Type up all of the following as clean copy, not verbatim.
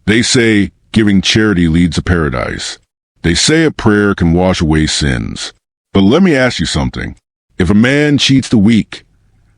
They say giving charity leads to paradise. They say a prayer can wash away sins. But let me ask you something. If a man cheats the weak,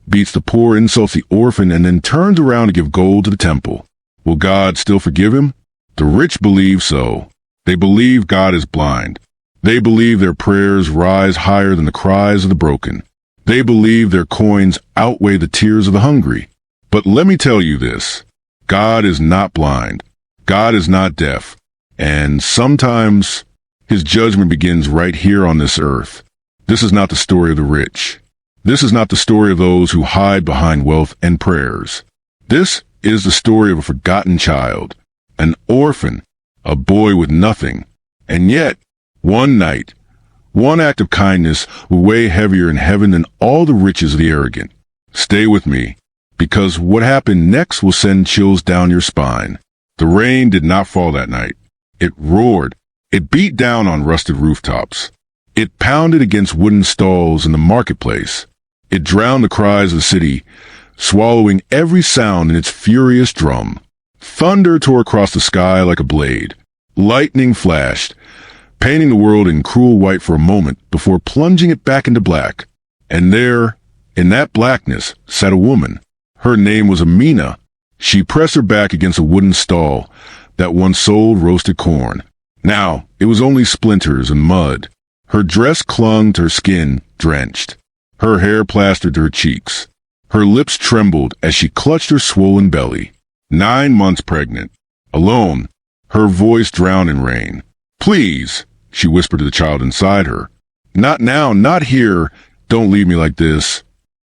beats the poor, insults the orphan, and then turns around to give gold to the temple, will God still forgive him? The rich believe so. They believe God is blind. They believe their prayers rise higher than the cries of the broken. They believe their coins outweigh the tears of the hungry. But let me tell you this. God is not blind. God is not deaf. And sometimes his judgment begins right here on this earth. This is not the story of the rich. This is not the story of those who hide behind wealth and prayers. This is the story of a forgotten child, an orphan, a boy with nothing. And yet, one night, one act of kindness will weigh heavier in heaven than all the riches of the arrogant. Stay with me, because what happened next will send chills down your spine. The rain did not fall that night. It roared. It beat down on rusted rooftops. It pounded against wooden stalls in the marketplace. It drowned the cries of the city, swallowing every sound in its furious drum. Thunder tore across the sky like a blade. Lightning flashed, painting the world in cruel white for a moment before plunging it back into black. And there, in that blackness, sat a woman. Her name was Amina. She pressed her back against a wooden stall that once sold roasted corn. Now, it was only splinters and mud. Her dress clung to her skin, drenched. Her hair plastered to her cheeks. Her lips trembled as she clutched her swollen belly. 9 months pregnant. Alone. Her voice drowned in rain. "Please," she whispered to the child inside her. "Not now, not here. Don't leave me like this."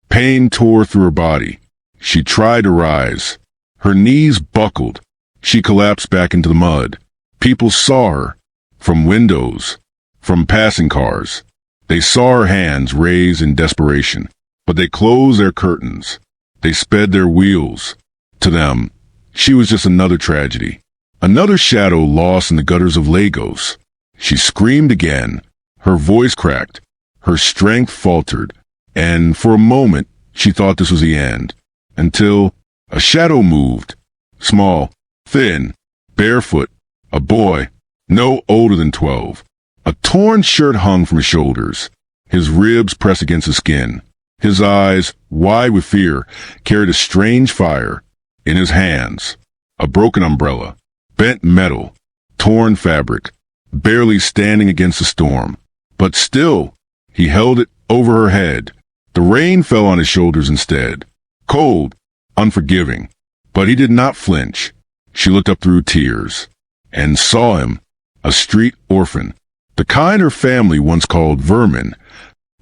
Pain tore through her body. She tried to rise. Her knees buckled. She collapsed back into the mud. People saw her. From windows. From passing cars. They saw her hands raised in desperation. But they closed their curtains. They sped their wheels. To them, she was just another tragedy. Another shadow lost in the gutters of Lagos. She screamed again. Her voice cracked. Her strength faltered. And for a moment, she thought this was the end. Until a shadow moved. Small, thin, barefoot. A boy, no older than 12. A torn shirt hung from his shoulders. His ribs pressed against his skin. His eyes, wide with fear, carried a strange fire. In his hands, a broken umbrella, bent metal, torn fabric, barely standing against the storm. But still, he held it over her head. The rain fell on his shoulders instead. Cold, unforgiving. But he did not flinch. She looked up through tears and saw him, a street orphan. The kind her family once called vermin.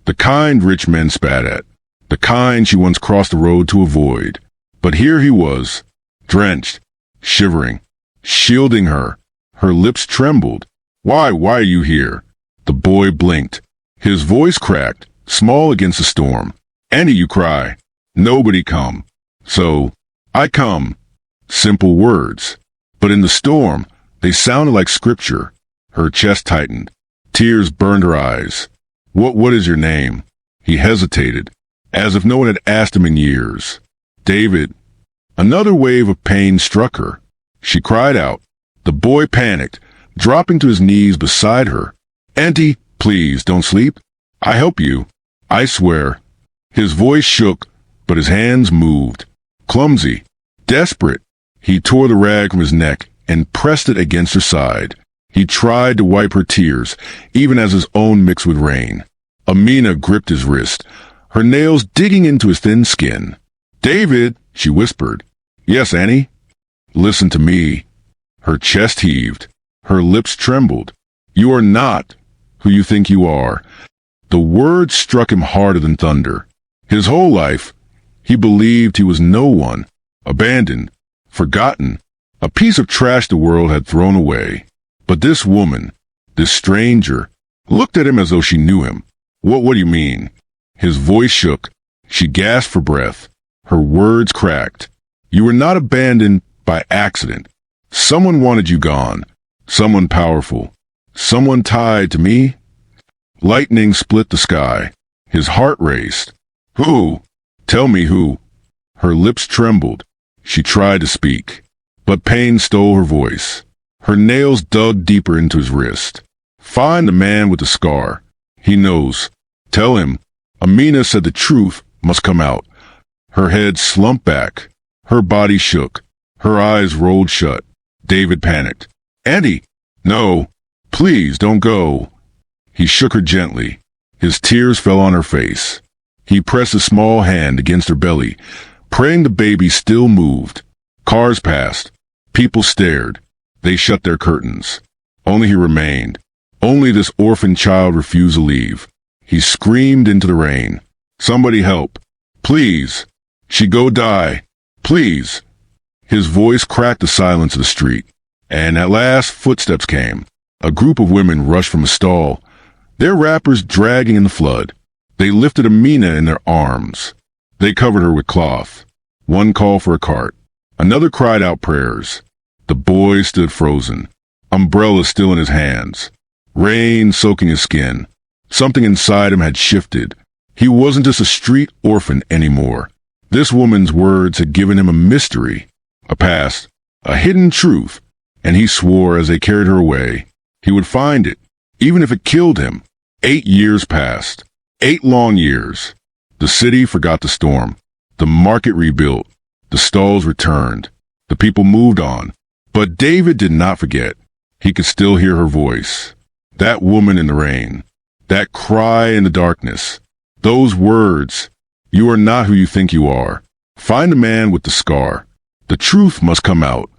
The kind rich men spat at. The kind she once crossed the road to avoid. But here he was, drenched, shivering, shielding her. Her lips trembled. Why are you here?" The boy blinked. His voice cracked, small against the storm. "Annie, you cry. Nobody come. So, I come." Simple words. But in the storm, they sounded like scripture. Her chest tightened. Tears burned her eyes. What is your name?" He hesitated, as if no one had asked him in years. "David." Another wave of pain struck her. She cried out. The boy panicked, dropping to his knees beside her. "Auntie, please, don't sleep. I help you. I swear." His voice shook, but his hands moved. Clumsy, desperate. He tore the rag from his neck and pressed it against her side. He tried to wipe her tears, even as his own mixed with rain. Amina gripped his wrist, her nails digging into his thin skin. "David," she whispered. "Yes, Annie?" "Listen to me." Her chest heaved. Her lips trembled. "You are not who you think you are." The words struck him harder than thunder. His whole life, he believed he was no one, abandoned, forgotten, a piece of trash the world had thrown away. But this woman, this stranger, looked at him as though she knew him. What do you mean?" His voice shook. She gasped for breath. Her words cracked. "You were not abandoned by accident. Someone wanted you gone. Someone powerful. Someone tied to me." Lightning split the sky. His heart raced. "Who? Tell me who." Her lips trembled. She tried to speak, But pain stole her voice. Her nails dug deeper into his wrist. "Find the man with the scar. He knows. Tell him." Amina said the truth must come out. Her head slumped back. Her body shook. Her eyes rolled shut. David panicked. "Auntie! No! Please, don't go!" He shook her gently. His tears fell on her face. He pressed a small hand against her belly, praying the baby still moved. Cars passed. People stared. They shut their curtains. Only he remained. Only this orphan child refused to leave. He screamed into the rain. "Somebody help. Please. She go die. Please." His voice cracked the silence of the street. And at last, footsteps came. A group of women rushed from a stall, their wrappers dragging in the flood. They lifted Amina in their arms. They covered her with cloth. One called for a cart. Another cried out prayers. The boy stood frozen, umbrella still in his hands, rain soaking his skin. Something inside him had shifted. He wasn't just a street orphan anymore. This woman's words had given him a mystery, a past, a hidden truth, and he swore as they carried her away, he would find it, even if it killed him. 8 years passed. 8 long years. The city forgot the storm. The market rebuilt. The stalls returned. The people moved on. But David did not forget. He could still hear her voice. That woman in the rain. That cry in the darkness. Those words. "You are not who you think you are. Find the man with the scar. The truth must come out."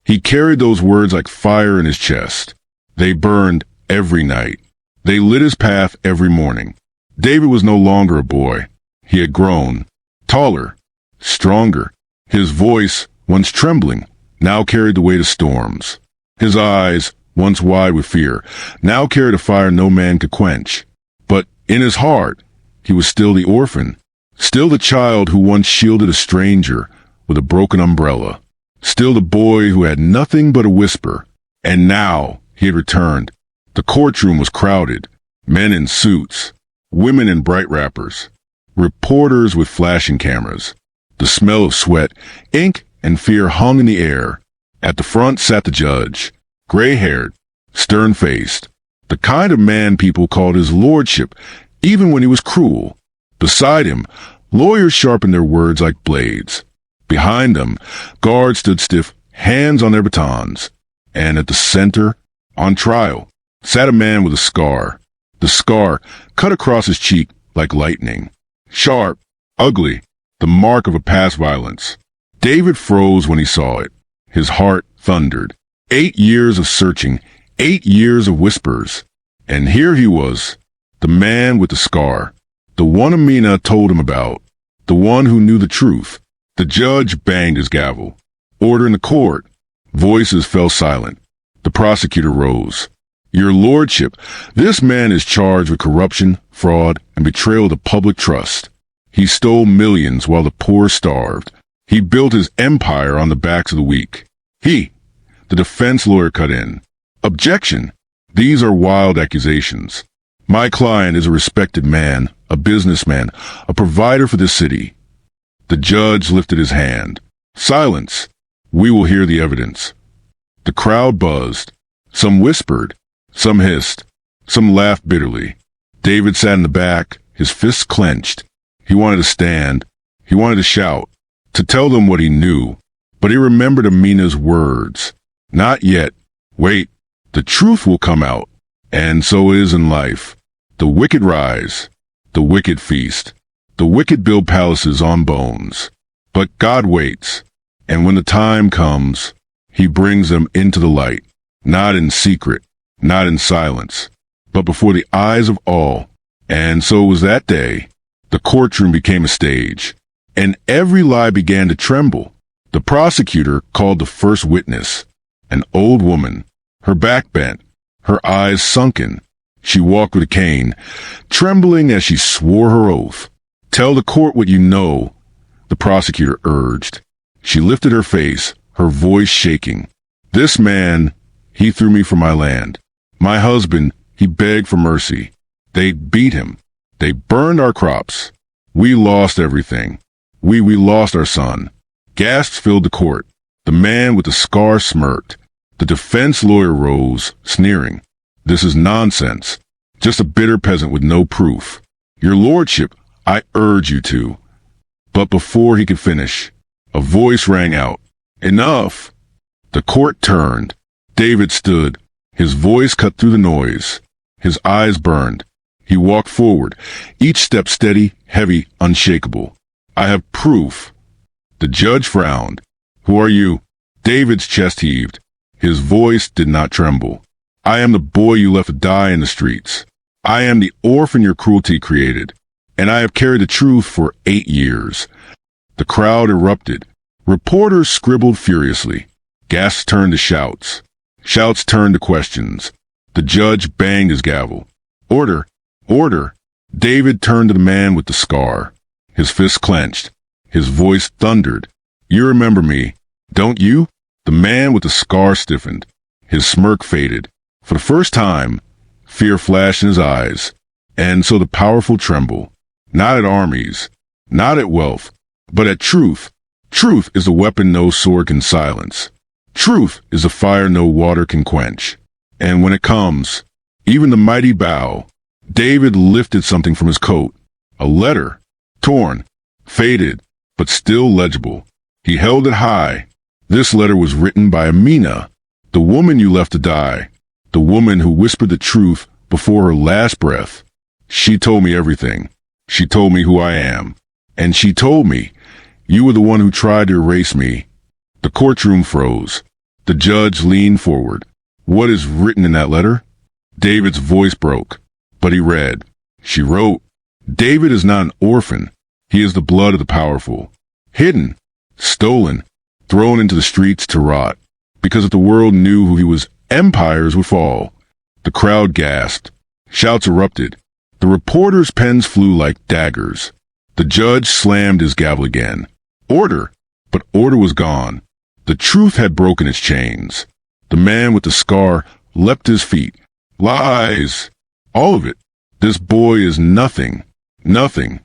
He carried those words like fire in his chest. They burned every night. They lit his path every morning. David was no longer a boy. He had grown. Taller. Stronger. His voice, once trembling, now carried the weight of storms. His eyes, once wide with fear, now carried a fire no man could quench. But in his heart, he was still the orphan. Still the child who once shielded a stranger with a broken umbrella. Still the boy who had nothing but a whisper. And now he had returned. The courtroom was crowded. Men in suits. Women in bright wrappers. Reporters with flashing cameras. The smell of sweat, ink, and fear hung in the air. At the front sat the judge. Gray-haired. Stern-faced. The kind of man people called his lordship, even when he was cruel. Beside him, lawyers sharpened their words like blades. Behind them, guards stood stiff, hands on their batons. And at the center, on trial, sat a man with a scar. The scar cut across his cheek like lightning. Sharp, ugly, the mark of a past violence. David froze when he saw it. His heart thundered. 8 years of searching, 8 years of whispers. And here he was, the man with the scar. The one Amina told him about. The one who knew the truth. The judge banged his gavel. Order in the court. Voices fell silent. The prosecutor rose. "Your lordship, this man is charged with corruption, fraud, and betrayal of the public trust. He stole millions while the poor starved. He built his empire on the backs of the weak." The defense lawyer cut in. "Objection! These are wild accusations. My client is a respected man, a businessman, a provider for this city." The judge lifted his hand. "Silence! We will hear the evidence." The crowd buzzed. Some whispered. Some hissed. Some laughed bitterly. David sat in the back, his fists clenched. He wanted to stand. He wanted to shout, to tell them what he knew. But he remembered Amina's words. "Not yet. Wait. The truth will come out." And so it is in life. The wicked rise. The wicked feast. The wicked build palaces on bones. But God waits. And when the time comes, he brings them into the light. Not in secret. Not in silence. But before the eyes of all. And so it was that day. The courtroom became a stage. And every lie began to tremble. The prosecutor called the first witness. An old woman. Her back bent. Her eyes sunken. She walked with a cane, trembling as she swore her oath. "Tell the court what you know," the prosecutor urged. She lifted her face, her voice shaking. "This man, he threw me from my land. My husband, he begged for mercy. They beat him. They burned our crops. We lost everything. We lost our son." Gasps filled the court. The man with the scar smirked. The defense lawyer rose, sneering. This is nonsense. Just a bitter peasant with no proof. Your lordship, I urge you to. But before he could finish, a voice rang out. Enough! The court turned. David stood. His voice cut through the noise. His eyes burned. He walked forward, each step steady, heavy, unshakable. I have proof. The judge frowned. Who are you? David's chest heaved. His voice did not tremble. I am the boy you left to die in the streets. I am the orphan your cruelty created, and I have carried the truth for 8 years. The crowd erupted. Reporters scribbled furiously. Gasps turned to shouts. Shouts turned to questions. The judge banged his gavel. Order! Order! David turned to the man with the scar. His fists clenched. His voice thundered. You remember me, don't you? The man with the scar stiffened. His smirk faded. For the first time, fear flashed in his eyes. And so the powerful tremble. Not at armies, not at wealth, but at truth. Truth is the weapon no sword can silence. Truth is the fire no water can quench. And when it comes, even the mighty bow, David lifted something from his coat. A letter, torn, faded, but still legible. He held it high. This letter was written by Amina, the woman you left to die, the woman who whispered the truth before her last breath. She told me everything. She told me who I am. And she told me, you were the one who tried to erase me. The courtroom froze. The judge leaned forward. What is written in that letter? David's voice broke, but he read. She wrote, David is not an orphan. He is the blood of the powerful. Hidden, stolen, thrown into the streets to rot. Because if the world knew who he was, empires would fall. The crowd gasped. Shouts erupted. The reporters' pens flew like daggers. The judge slammed his gavel again. Order! But order was gone. The truth had broken its chains. The man with the scar leapt to his feet. Lies! All of it. This boy is nothing. Nothing.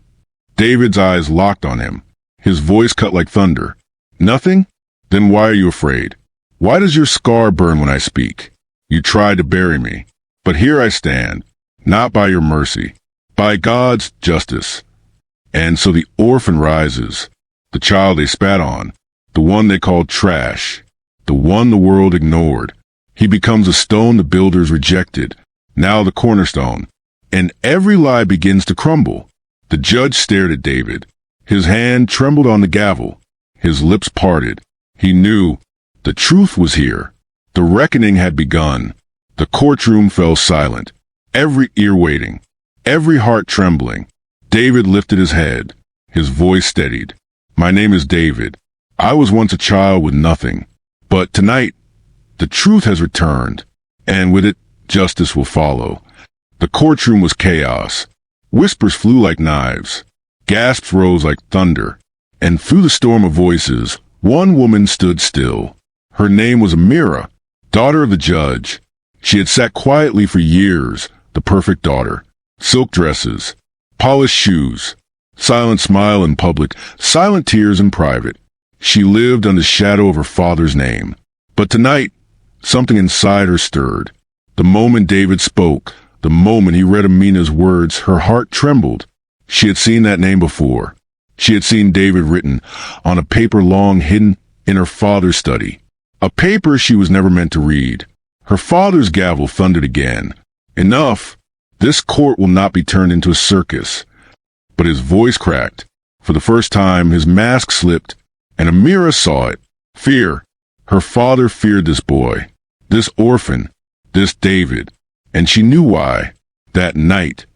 David's eyes locked on him. His voice cut like thunder. Nothing? Then why are you afraid? Why does your scar burn when I speak? You tried to bury me. But here I stand. Not by your mercy. By God's justice. And so the orphan rises. The child they spat on. The one they called trash. The one the world ignored. He becomes a stone the builders rejected. Now the cornerstone. And every lie begins to crumble. The judge stared at David. His hand trembled on the gavel. His lips parted. He knew the truth was here. The reckoning had begun. The courtroom fell silent. Every ear waiting. Every heart trembling. David lifted his head. His voice steadied. My name is David. I was once a child with nothing. But tonight, the truth has returned. And with it, justice will follow. The courtroom was chaos. Whispers flew like knives. Gasps rose like thunder. And through the storm of voices, one woman stood still. Her name was Amira, daughter of the judge. She had sat quietly for years, the perfect daughter. Silk dresses, polished shoes, silent smile in public, silent tears in private. She lived under the shadow of her father's name. But tonight, something inside her stirred. The moment David spoke, the moment he read Amina's words, her heart trembled. She had seen that name before. She had seen David written on a paper long hidden in her father's study. A paper she was never meant to read. Her father's gavel thundered again. Enough! This court will not be turned into a circus. But his voice cracked. For the first time, his mask slipped, and Amira saw it. Fear. Her father feared this boy, this orphan, this David. And she knew why. That night,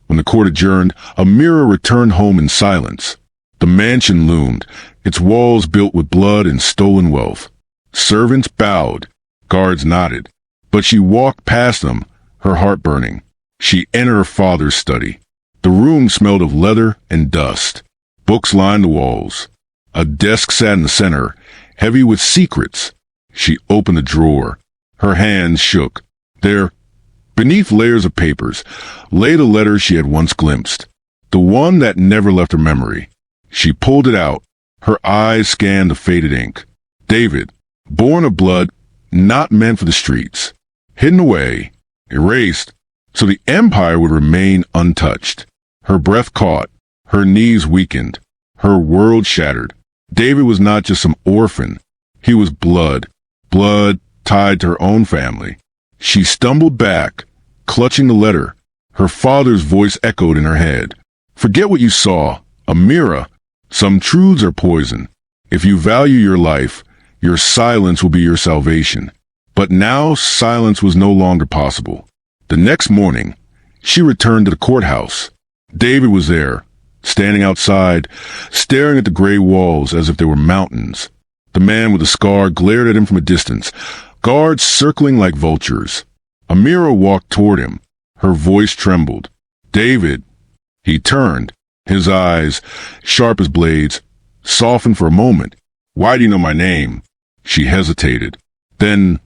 when the court adjourned, Amira returned home in silence. The mansion loomed, its walls built with blood and stolen wealth. Servants bowed, guards nodded, but she walked past them, her heart burning. She entered her father's study. The room smelled of leather and dust. Books lined the walls. A desk sat in the center, heavy with secrets. She opened the drawer. Her hands shook. There, beneath layers of papers, lay the letter she had once glimpsed, the one that never left her memory. She pulled it out. Her eyes scanned the faded ink. David, born of blood, not meant for the streets, hidden away, erased, so the empire would remain untouched. Her breath caught, her knees weakened, her world shattered. David was not just some orphan. He was blood tied to her own family. She stumbled back, clutching the letter. Her father's voice echoed in her head. Forget what you saw, Amira. Some truths are poison. If you value your life, your silence will be your salvation. But now silence was no longer possible. The next morning, she returned to the courthouse. David was there, standing outside, staring at the gray walls as if they were mountains. The man with the scar glared at him from a distance, guards circling like vultures. Amira walked toward him. Her voice trembled. David. He turned, his eyes, sharp as blades, softened for a moment. Why do you know my name? She hesitated. Then,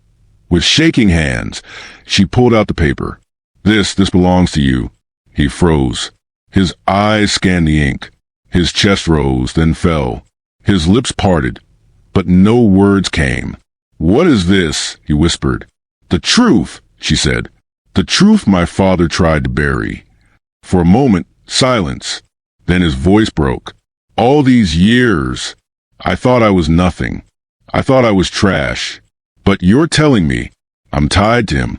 with shaking hands, she pulled out the paper. This belongs to you. He froze. His eyes scanned the ink. His chest rose, then fell. His lips parted, but no words came. What is this? He whispered. The truth, she said. The truth my father tried to bury. For a moment, silence. Then his voice broke. All these years, I thought I was nothing. I thought I was trash. But you're telling me I'm tied to him.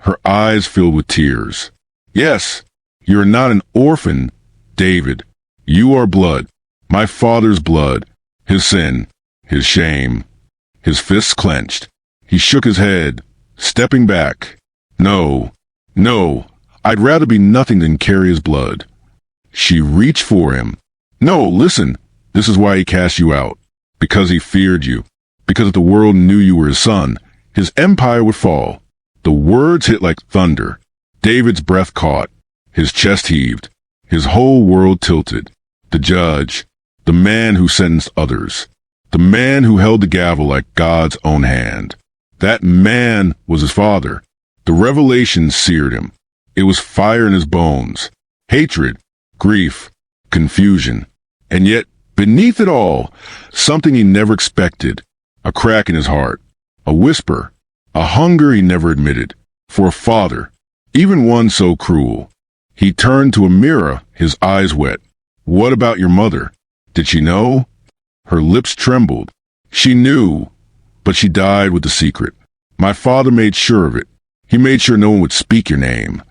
Her eyes filled with tears. Yes, you're not an orphan, David. You are blood. My father's blood. His sin. His shame. His fists clenched. He shook his head, stepping back. No, I'd rather be nothing than carry his blood. She reached for him. No, listen, this is why he cast you out. Because he feared you. Because if the world knew you were his son, his empire would fall. The words hit like thunder. David's breath caught. His chest heaved. His whole world tilted. The judge, the man who sentenced others, the man who held the gavel like God's own hand. That man was his father. The revelation seared him. It was fire in his bones. Hatred, grief, confusion. And yet, beneath it all, something he never expected. A crack in his heart. A whisper. A hunger he never admitted. For a father. Even one so cruel. He turned to Amira, his eyes wet. What about your mother? Did she know? Her lips trembled. She knew, but she died with the secret. My father made sure of it. He made sure no one would speak your name.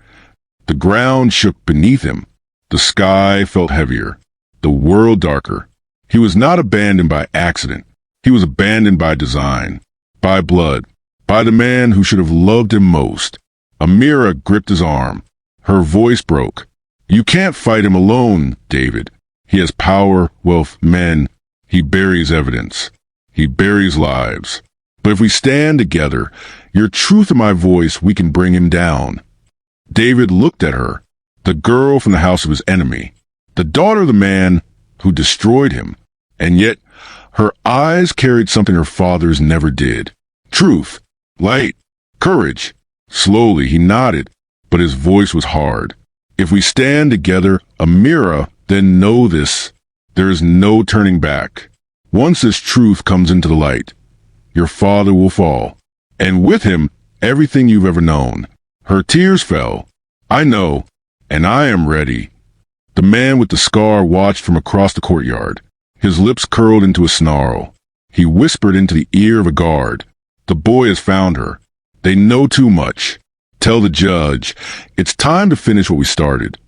The ground shook beneath him. The sky felt heavier. The world darker. He was not abandoned by accident. He was abandoned by design. By blood. By the man who should have loved him most. Amira gripped his arm. Her voice broke. You can't fight him alone, David. He has power, wealth, men. He buries evidence. He buries lives. But if we stand together, your truth and my voice, we can bring him down. David looked at her, the girl from the house of his enemy, the daughter of the man who destroyed him, and yet her eyes carried something her father's never did. Truth, light, courage. Slowly he nodded, but his voice was hard. If we stand together, Amira, then know this. There is no turning back. Once this truth comes into the light, your father will fall, and with him, everything you've ever known. Her tears fell. I know, and I am ready. The man with the scar watched from across the courtyard. His lips curled into a snarl. He whispered into the ear of a guard. The boy has found her. They know too much. Tell the judge, it's time to finish what we started.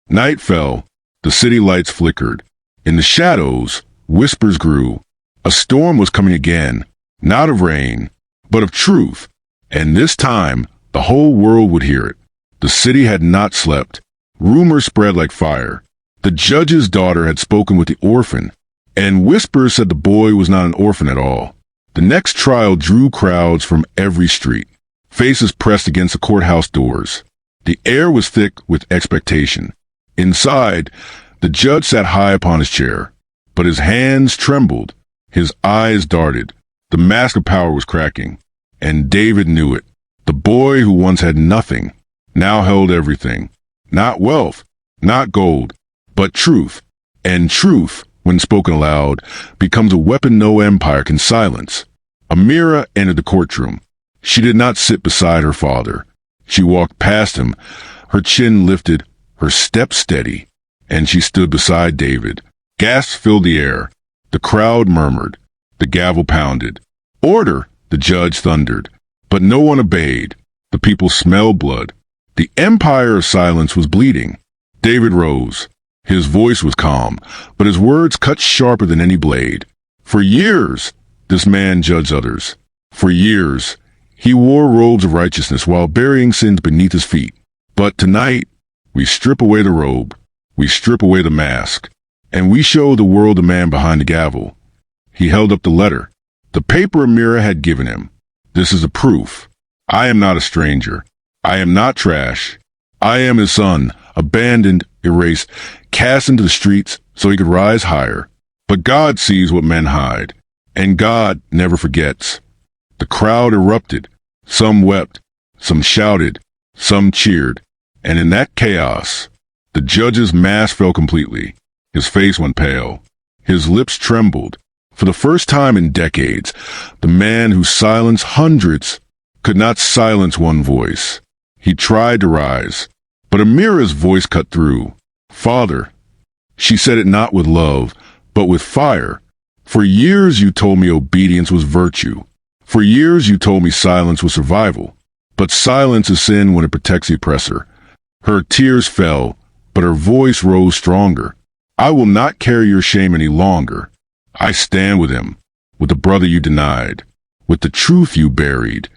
Night fell. The city lights flickered. In the shadows, whispers grew. A storm was coming again, not of rain, but of truth. And this time, the whole world would hear it. The city had not slept. Rumors spread like fire. The judge's daughter had spoken with the orphan, and whispers said the boy was not an orphan at all. The next trial drew crowds from every street. Faces pressed against the courthouse doors. The air was thick with expectation. Inside, the judge sat high upon his chair, but his hands trembled. His eyes darted. The mask of power was cracking, and David knew it. The boy who once had nothing now held everything. Not wealth, not gold, but truth. And truth, when spoken aloud, becomes a weapon no empire can silence. Amira entered the courtroom. She did not sit beside her father. She walked past him, her chin lifted, her step steady, and she stood beside David. Gasps filled the air. The crowd murmured. The gavel pounded. "Order!" the judge thundered. But no one obeyed. The people smelled blood. The empire of silence was bleeding. David rose. His voice was calm, but his words cut sharper than any blade. For years, this man judged others. For years, he wore robes of righteousness while burying sins beneath his feet. But tonight, we strip away the robe, we strip away the mask, and we show the world the man behind the gavel. He held up the letter, the paper Amira had given him. This is the proof. I am not a stranger. I am not trash. I am his son, abandoned, erased, cast into the streets so he could rise higher. But God sees what men hide, and God never forgets. The crowd erupted. Some wept, some shouted, some cheered, and in that chaos, the judge's mask fell completely. His face went pale. His lips trembled. For the first time in decades, the man who silenced hundreds could not silence one voice. He tried to rise, but Amira's voice cut through. "Father," she said it not with love, but with fire. "For years you told me obedience was virtue. For years you told me silence was survival. But silence is sin when it protects the oppressor." Her tears fell, but her voice rose stronger. "I will not carry your shame any longer. I stand with him, with the brother you denied, with the truth you buried."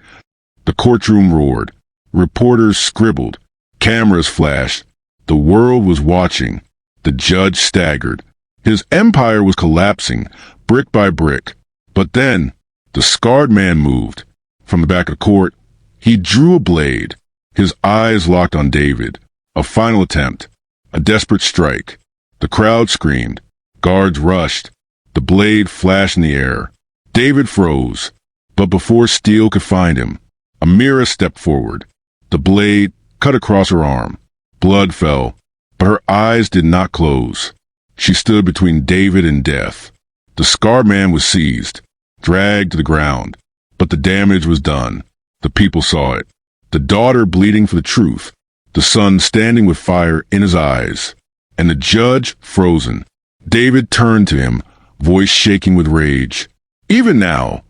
The courtroom roared. Reporters scribbled. Cameras flashed. The world was watching. The judge staggered. His empire was collapsing, brick by brick. But then, the scarred man moved. From the back of the court, he drew a blade. His eyes locked on David. A final attempt. A desperate strike. The crowd screamed. Guards rushed. The blade flashed in the air. David froze. But before steel could find him, Amira stepped forward. The blade cut across her arm. Blood fell, but her eyes did not close. She stood between David and death. The scarred man was seized, dragged to the ground, but the damage was done. The people saw it. The daughter bleeding for the truth, the son standing with fire in his eyes, and the judge frozen. David turned to him, voice shaking with rage. "Even now,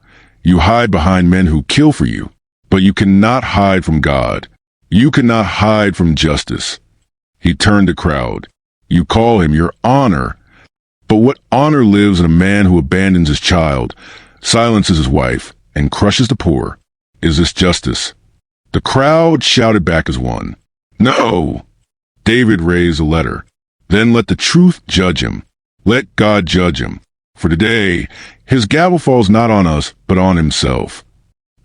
you hide behind men who kill for you, but you cannot hide from God. You cannot hide from justice." He turned to the crowd. "You call him your honor. But what honor lives in a man who abandons his child, silences his wife, and crushes the poor? Is this justice?" The crowd shouted back as one. "No!" David raised a letter. "Then let the truth judge him. Let God judge him. For today, his gavel falls not on us, but on himself."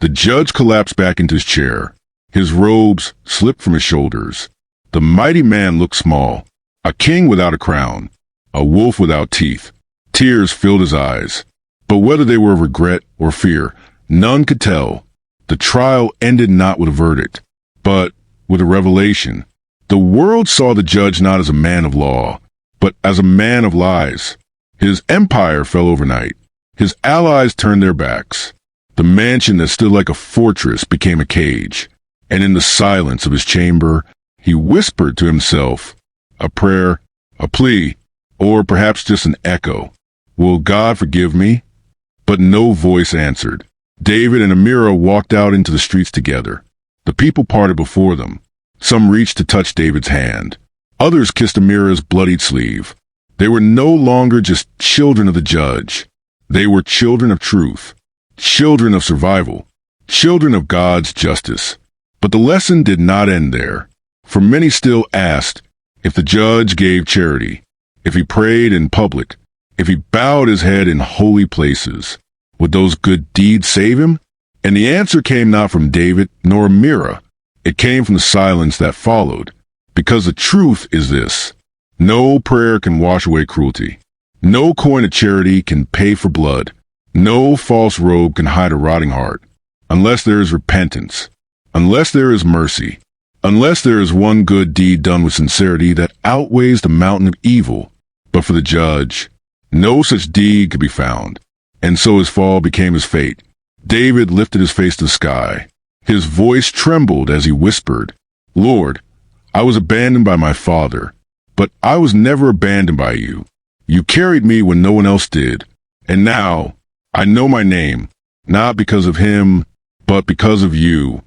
The judge collapsed back into his chair. His robes slipped from his shoulders. The mighty man looked small, a king without a crown, a wolf without teeth. Tears filled his eyes. But whether they were of regret or fear, none could tell. The trial ended not with a verdict, but with a revelation. The world saw the judge not as a man of law, but as a man of lies. His empire fell overnight. His allies turned their backs. The mansion that stood like a fortress became a cage. And in the silence of his chamber, he whispered to himself, a prayer, a plea, or perhaps just an echo. "Will God forgive me?" But no voice answered. David and Amira walked out into the streets together. The people parted before them. Some reached to touch David's hand. Others kissed Amira's bloodied sleeve. They were no longer just children of the judge. They were children of truth, children of survival, children of God's justice. But the lesson did not end there, for many still asked if the judge gave charity, if he prayed in public, if he bowed his head in holy places, would those good deeds save him? And the answer came not from David nor Amira. It came from the silence that followed, because the truth is this: no prayer can wash away cruelty. No coin of charity can pay for blood. No false robe can hide a rotting heart, unless there is repentance, unless there is mercy, unless there is one good deed done with sincerity that outweighs the mountain of evil. But for the judge, no such deed could be found, and so his fall became his fate. David lifted his face to the sky. His voice trembled as he whispered, "Lord, I was abandoned by my father, but I was never abandoned by you. You carried me when no one else did. And now I know my name, not because of him, but because of you."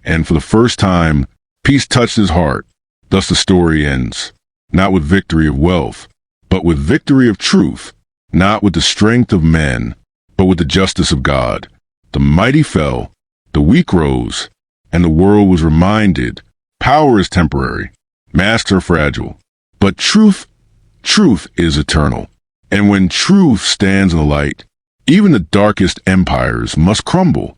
And for the first time, peace touched his heart. Thus the story ends, not with victory of wealth, but with victory of truth, not with the strength of men, but with the justice of God. The mighty fell, the weak rose, and the world was reminded, power is temporary, masks are fragile, but truth is eternal. And when truth stands in the light, even the darkest empires must crumble.